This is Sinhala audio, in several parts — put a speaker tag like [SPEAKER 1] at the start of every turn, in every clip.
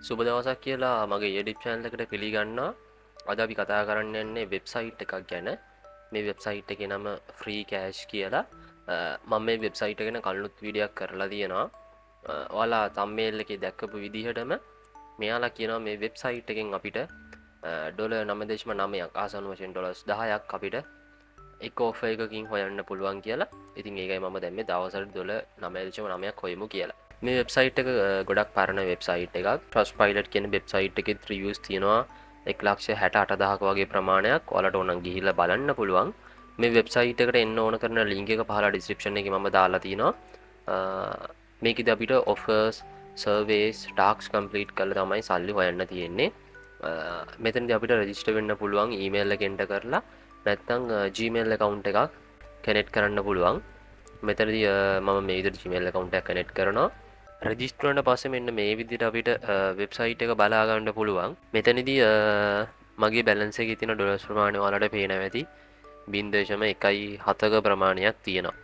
[SPEAKER 1] සුබ දවසක් කියලා මගේ YouTube channel එකට පිළිගන්නවා. අද අපි කතා කරන්න යන්නේ වෙබ්සයිට් එකක් ගැන. මේ වෙබ්සයිට් එකේ නම free cash කියලා. මම මේ වෙබ්සයිට් එක ගැන කලිනුත් වීඩියෝයක් කරලා තියෙනවා. ඔයාලා thumbnail එකේ දැක්කපු විදිහටම මෙයාලා කියනවා මේ වෙබ්සයිට් එකෙන් අපිට $9.9ක් ආසන්න වශයෙන් $10ක් අපිට එක ඔෆර් එකකින් හොයන්න පුළුවන් කියලා. ඉතින් ඒකයි මම දැන් මේ දවසට $9.9ක් හොයමු කියලා. මේ වෙබ්සයිට් එක ගොඩක් පරණ වෙබ්සයිට් එකක්. Trustpilot කියන වෙබ්සයිට් එකේ රිවිව්ස් තියෙනවා 1,68,000ක වගේ ප්‍රමාණයක්. ඔයාලට ඕන නම් ගිහිල්ලා බලන්න පුළුවන්. මේ වෙබ්සයිට් එකට එන්න ඕන කරන ලින්ක් එක පහළ ඩිස්ක්‍රිප්ෂන් එකේ මම දාලා තියෙනවා. මේකෙදි අපිට offers, surveys, tasks complete කරලා තමයි සල්ලි හොයන්න තියෙන්නේ. මෙතනදී අපිට රෙජිස්ටර් වෙන්න පුළුවන් ඊමේල් එකෙන් කරලා නැත්නම් Gmail account එකක් කනෙක්ට් කරන්න පුළුවන්. මෙතනදී මම මේ විදිහට Gmail account එකක් කනෙක්ට් කරනවා. රෙජිස්ටර් වුණාට පස්සේ මෙන්න මේ විදිහට අපිට වෙබ්සයිට් එක බලා ගන්න පුළුවන්. මෙතනදී මගේ බැලන්ස් එකේ තියෙන ඩොලර්ස් ප්‍රමාණය ඔයාලට පේනවා ඇති. 0.17ක ප්‍රමාණයක් තියෙනවා.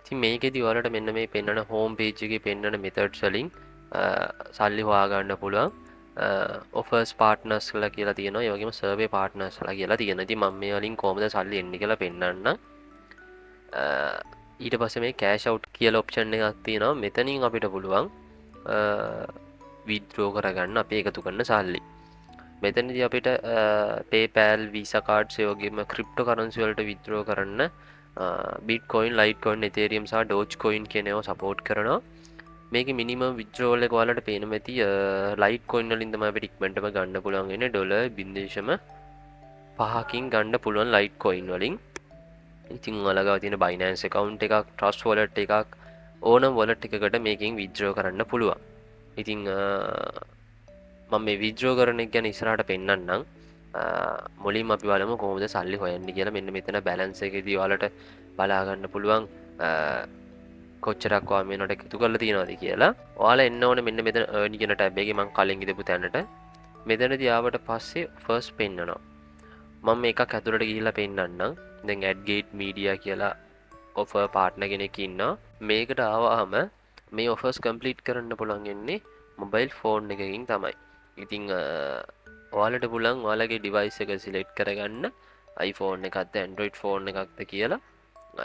[SPEAKER 1] ඉතින් මේකෙදි ඔයාලට මෙන්න මේ පෙන්වන හෝම් පේජ් එකේ පෙන්වන මෙතඩ්ස් වලින් සල්ලි හොයා ගන්න පුළුවන්. offers partners කියලා තියෙනවා. ඒ වගේම survey partners කියලා තියෙනවා. ඉතින් මම මේ වලින් කොහොමද සල්ලි එන්නේ කියලා පෙන්වන්නම්. ඊට පස්සේ මේ cash out කියලා option එකක් තියෙනවා. මෙතනින් අපිට පුළුවන් withdraw කරගන්න අපි එකතු කරන සල්ලි. මෙතනදී අපිට PayPal, Visa cards ඒ වගේම cryptocurrency වලට withdraw කරන්න Bitcoin, Litecoin, Ethereum සහ Dogecoin කියන ඒවා support කරනවා. මේකේ minimum withdrawal එක ඔයාලට පේනවා ඇති. Litecoin වලින් තමයි අපිට ඉක්මනටම ගන්න පුළුවන් වෙන්නේ $0.5කින් ගන්න පුළුවන් Litecoin වලින්. ඉතින් ඔයාලගාව තියෙන Binance account එකක්, Trust wallet එකක්, ඕනම wallet එකකට මේකෙන් withdraw කරන්න පුළුවන්. ඉතින් මම මේ withdraw කරන එක ගැන ඉස්සරහට පෙන්නන්නම්. මුලින්ම අපි බලමු කොහොමද සල්ලි හොයන්නේ කියලා. මෙන්න මෙතන balance එකේදී ඔයාලට බලා ගන්න පුළුවන් කොච්චරක් ඔයා මේනට එකතු කරලා තියෙනවද කියලා. ඔයාලා එන්න ඕනේ මෙන්න මෙතන earn කියන tab එකේ මම කලින් ඉදපු තැනට. මෙතනදී ආවට පස්සේ first පෙන්නනවා. මම මේකක් ඇතුළට ගිහිල්ලා පෙන්නන්නම්. දැන් AdGate Media කියලා offer partner කෙනෙක් ඉන්නවා. මේකට ආවහම මේ offers complete කරන්න පුළුවන් ඉන්නේ mobile phone එකකින් තමයි. ඉතින් ඔයාලට පුළුවන් ඔයාලගේ device එක select කරගන්න iPhone එකක්ද Android phone එකක්ද කියලා.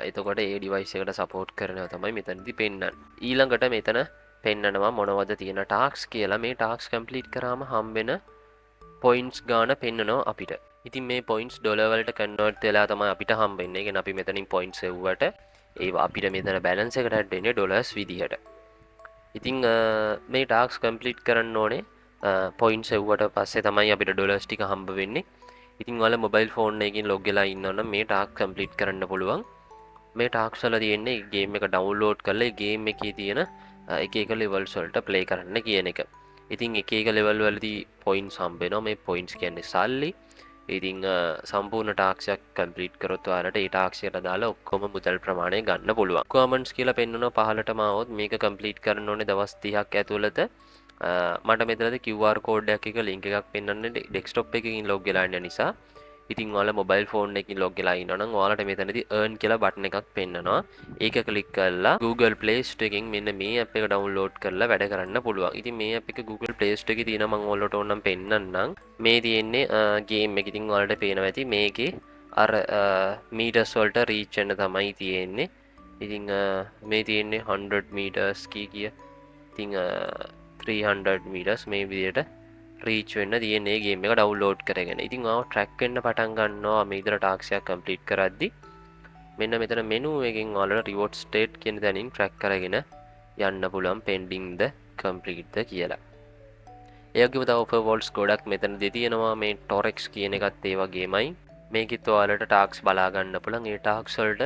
[SPEAKER 1] එතකොට ඒ device එකට support කරනවා තමයි මෙතනදී පෙන්නන්නේ. ඊළඟට මෙතන පෙන්නනවා මොනවද තියෙන tasks කියලා. මේ tasks complete කරාම හම්බෙන points ගාන පෙන්නනවා අපිට. ඉතින් මේ points dollar වලට convert වෙලා තමයි අපිට හම්බෙන්නේ. ඒ කියන්නේ අපි මෙතනින් points එව්වට ඒවා අපිට මෙතන balance එකට add වෙන්නේ dollars විදිහට. ඉතින් මේ tasks complete කරන්න ඕනේ points එව්වට පස්සේ තමයි අපිට dollars ටික හම්බ වෙන්නේ. ඉතින් ඔයාලා mobile phone එකකින් log වෙලා ඉන්නවනම් මේ task complete කරන්න පුළුවන්. මේ tasks වල තියෙන්නේ game එක download කරලා ඒ game එකේ තියෙන එක එක levels වලට play කරන්න කියන එක. ඉතින් එක එක level වලදී points හම්බ වෙනවා. මේ points කියන්නේ සල්ලි. ඉතින් සම්පූර්ණ ටාක්ස් එකක් කම්ප්ලීට් කරොත් ඔයාලට ඒ ටාක්ස් එකට දාලා ඔක්කොම මුදල් ප්‍රමාණය ගන්න පුළුවන්. රික්වයර්මන්ට්ස් කියලා පෙන්වනවා පහලටම આવොත් මේක කම්ප්ලීට් කරන්න ඕනේ දවස් 30ක් ඇතුළත. මට මෙතනදී QR code එකක් එක link එකක් පෙන්වන්නේ desktop එකකින් log වෙලා ඉන්න නිසා. ඉතින් ඔයාලා mobile phone එකකින් log වෙලා ඉන්නවා නම් ඔයාලට මෙතනදී earn කියලා button එකක් පෙන්වනවා. ඒක click කරලා Google Play Store එකෙන් මෙන්න මේ app එක download කරලා වැඩ කරන්න පුළුවන්. ඉතින් මේ app එක Google Play Store එකේ තියෙනවා මම ඔයාලට ඕනනම් පෙන්නන්නම්. මේ තියෙන්නේ game එක. ඉතින් ඔයාලට පේනවා ඇති මේකේ අර meters වලට reach වෙන්න තමයි තියෙන්නේ. ඉතින් මේ තියෙන්නේ 100 meters කිය. ඉතින් 300 meters මේ විදිහට රීච් වෙන්න තියෙන්නේ ගේම් එක ඩවුන්ලෝඩ් කරගෙන. ඉතින් ඔයාව ට්‍රැක් වෙන්න පටන් ගන්නවා මේ විතර ටාස්ක් එකක් කම්ප්ලීට් කරද්දි. මෙන්න මෙතන මෙනු එකෙන් ඔයාලට රිවෝඩ් ස්ටේට් කියන තැනින් ට්‍රැක් කරගෙන යන්න පුළුවන් pending ද complete ද කියලා. ඒ වගේම තව offer walls ගොඩක් මෙතනදී තියෙනවා. මේ Torex කියන එකත් ඒ වගේමයි. මේකෙත් ඔයාලට ටාස්ක් බලා ගන්න පුළුවන්. ඒ ටාස්ක් වලට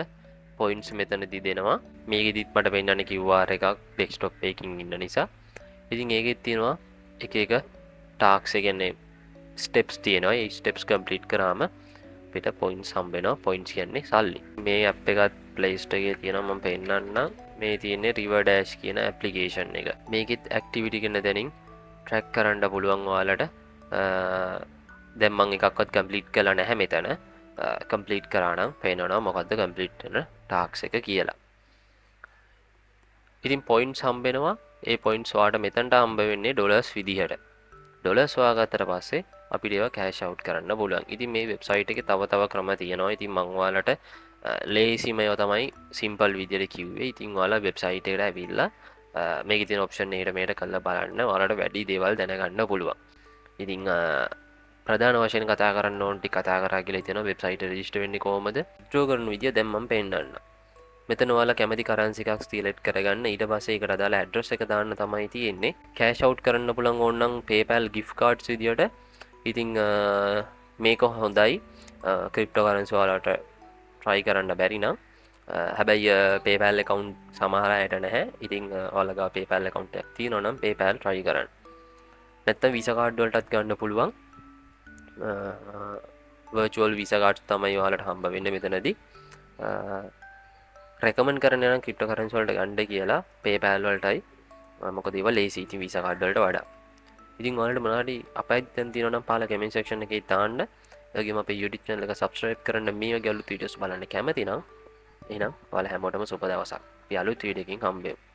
[SPEAKER 1] points මෙතනදී දෙනවා. මේකෙදිත් මට පෙන්නන්නේ QR එකක් desktop එකකින් ඉන්න නිසා. ඉතින් ඒකෙත් තියෙනවා එක එක ටාක්ස් කියන්නේ ස්ටෙප්ස් තියෙනවා. ඒ ස්ටෙප්ස් කම්ප්ලීට් කරාම අපිට පොයින්ට්ස් හම්බ වෙනවා. පොයින්ට්ස් කියන්නේ සල්ලි. මේ ඇප් එකත් Play Store එකේ තියෙනවා. මම පෙන්නන්නම්. මේ තියෙන්නේ River Dash කියන ඇප්ලිකේෂන් එක. මේකෙත් ඇක්ටිවිටි කියන තැනින් ට්‍රැක් කරන්න පුළුවන් ඔයාලට. දැන් මම එකක්වත් කම්ප්ලීට් කරලා නැහැ මෙතන. කම්ප්ලීට් කරා නම් පේනවා මොකද්ද කම්ප්ලීට් වෙන ටාස්ක් එක කියලා. ඉතින් පොයින්ට්ස් හම්බ වෙනවා. ඒ පොයින්ට්ස් ඔයාලට මෙතනට හම්බ වෙන්නේ ඩොලර්ස් විදිහට. ඩොලර් සොයාගත්තට පස්සේ අපිට ඒවා කෑෂ් අවුට් කරන්න පුළුවන්. ඉතින් මේ වෙබ්සයිට් එකේ තව ක්‍රම තියෙනවා. ඉතින් මම ඔයාලට ලේසිම ඒවා තමයි සිම්පල් විදියට කිව්වේ. ඉතින් ඔයාලා වෙබ්සයිට් එකට ඇවිල්ලා මේකේ තියෙන ඔප්ෂන් එකට මේකට කරලා බලන්න ඔයාලට වැඩි දේවල් දැනගන්න පුළුවන්. ඉතින් ප්‍රධාන වශයෙන් කතා කරන්න ඕන ටික කතා කරා කියලා හිතෙනවා. වෙබ්සයිට් එක රෙජිස්ටර් වෙන්නේ කොහොමද? විත්ඩ්‍රෝ කරන විදිය දැන් මම පෙන්නන්න. මෙතන ඔයාලා කැමති කරන්සි එකක් සිලෙක්ට් කරගන්න. ඊට පස්සේ ඒකට අදාළ ඇඩ්‍රස් එක දාන්න තමයි තියෙන්නේ. කෑෂ් අවුට් කරන්න පුළුවන් ඕනනම් PayPal gift cards විදියට. ඉතින් මේක හොඳයි. ක්‍රිප්ටෝ කරන්සි ඔයාලට try කරන්න බැරි නම් හැබැයි PayPal account සමහර අයට නැහැ. ඉතින් ඔයාලා ගාව PayPal account එකක් තියෙනවා නම් PayPal try කරන්න. නැත්තම් Visa card වලටත් ගන්න පුළුවන්. virtual Visa cards තමයි ඔයාලට හම්බ වෙන්නේ මෙතනදී. රෙකමන්ඩ් කරන නම් ක්‍රිප්ටෝ කරන්සි වලට ගන්න කියලා PayPal වලටයි. මොකද ඒවා ලේසි. ඉතින් Visa card වලට වඩා. ඉතින් ඔයාලට මොනවාරි අපයිත් දැන් තියෙනවා නම් පාලා කමෙන්ට් සෙක්ෂන් එකේ දාන්න. ඒ වගේම අපේ YouTube channel එක subscribe කරන්න මේ වගේ අලුත් වීඩියෝස් බලන්න කැමති නම් එහෙනම් ඔයාලා හැමෝටම සුබ දවසක්. අපි අලුත් වීඩියෝ එකකින් හම්බෙමු.